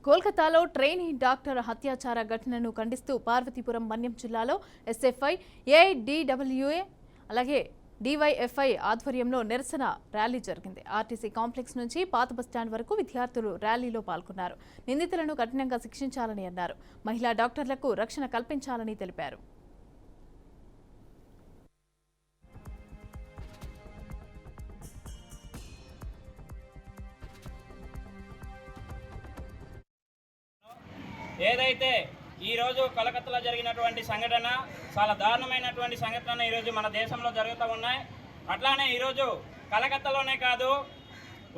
కోల్కతాలో trainee doctor హత్యాచార ఘటనను ఖండిస్తూ పార్వతీపురం మన్యం జిల్లాలో ఎస్ఎఫ్ఐ, ఏఐడిడబ్ల్యూఏ అలాగే డివైఎఫ్ఐ ఆధ్వర్యంలో నిరసన ర్యాలీ జరిగింది. ఆర్టీసీ కాంప్లెక్స్ నుంచి పాత బస్టాండ్ వరకు విద్యార్థులు ర్యాలీలో పాల్గొన్నారు. నిందితులను కఠినంగా శిక్షించాలని అన్నారు. మహిళా డాక్టర్లకు రక్షణ కల్పించాలని తెలిపారు. ఏదైతే ఈరోజు కలకత్తాలో జరిగినటువంటి సంఘటన చాలా దారుణమైనటువంటి సంఘటన ఈరోజు మన దేశంలో జరుగుతూ ఉన్నాయి. అట్లానే ఈరోజు కలకత్తాలోనే కాదు,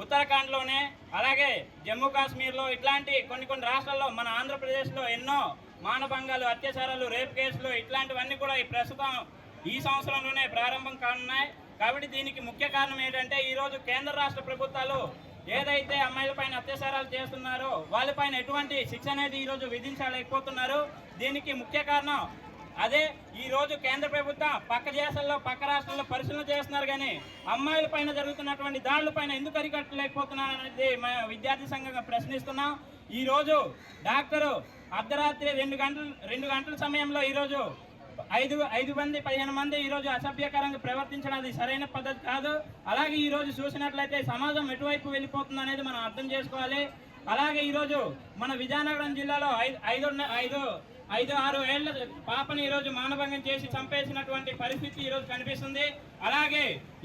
ఉత్తరాఖండ్లోనే అలాగే జమ్మూ కాశ్మీర్లో ఇట్లాంటి కొన్ని రాష్ట్రాల్లో, మన ఆంధ్రప్రదేశ్లో ఎన్నో మానభంగాలు, అత్యాచారాలు, రేప్ కేసులు ఇట్లాంటివన్నీ కూడా ఈ సంవత్సరంలోనే ప్రారంభం కానున్నాయి. కాబట్టి దీనికి ముఖ్య కారణం ఏంటంటే ఈరోజు కేంద్ర రాష్ట్ర ప్రభుత్వాలు ఏదైతే అమ్మాయిలపైన అత్యాచారాలు చేస్తున్నారో వాళ్ళపైన ఎటువంటి శిక్ష అనేది ఈరోజు విధించలేకపోతున్నారు. దీనికి ముఖ్య కారణం అదే. ఈరోజు కేంద్ర ప్రభుత్వం పక్క దేశాల్లో, పక్క రాష్ట్రాల్లో పరిశీలన చేస్తున్నారు, కానీ అమ్మాయిల పైన జరుగుతున్నటువంటి దాడులపైన ఎందుకు అరికట్టలేకపోతున్నారు అనేది విద్యార్థి సంఘంగా ప్రశ్నిస్తున్నాం. ఈరోజు డాక్టరు అర్ధరాత్రి 2 గంటల సమయంలో ఈరోజు 15 మంది ఈరోజు అసభ్యకరంగా ప్రవర్తించడం అది సరైన పద్ధతి కాదు. అలాగే ఈరోజు చూసినట్లయితే సమాజం ఎటువైపు వెళ్ళిపోతుంది అనేది మనం అర్థం చేసుకోవాలి. అలాగే ఈరోజు మన విజయనగరం జిల్లాలో 5-6 ఏళ్ల పాపని ఈరోజు మానభంగం చేసి చంపేసినటువంటి పరిస్థితి ఈరోజు కనిపిస్తుంది. అలాగే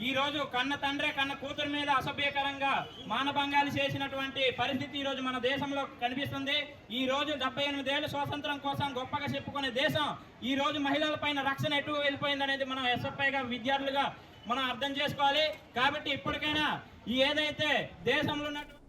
ఈరోజు కన్న తండ్రి కన్న కూతురు మీద అసభ్యకరంగా మానభంగాలు చేసినటువంటి పరిస్థితి ఈరోజు మన దేశంలో కనిపిస్తుంది. ఈ రోజు 78 ఏళ్ల స్వాతంత్రం కోసం గొప్పగా చెప్పుకునే దేశం ఈ రోజు మహిళల పైన రక్షణ ఎటు వెళ్ళిపోయింది అనేది మనం ఎస్ఎఫ్ఐగా విద్యార్థులుగా మనం అర్థం చేసుకోవాలి. కాబట్టి ఇప్పటికైనా ఏదైతే దేశంలో ఉన్నటువంటి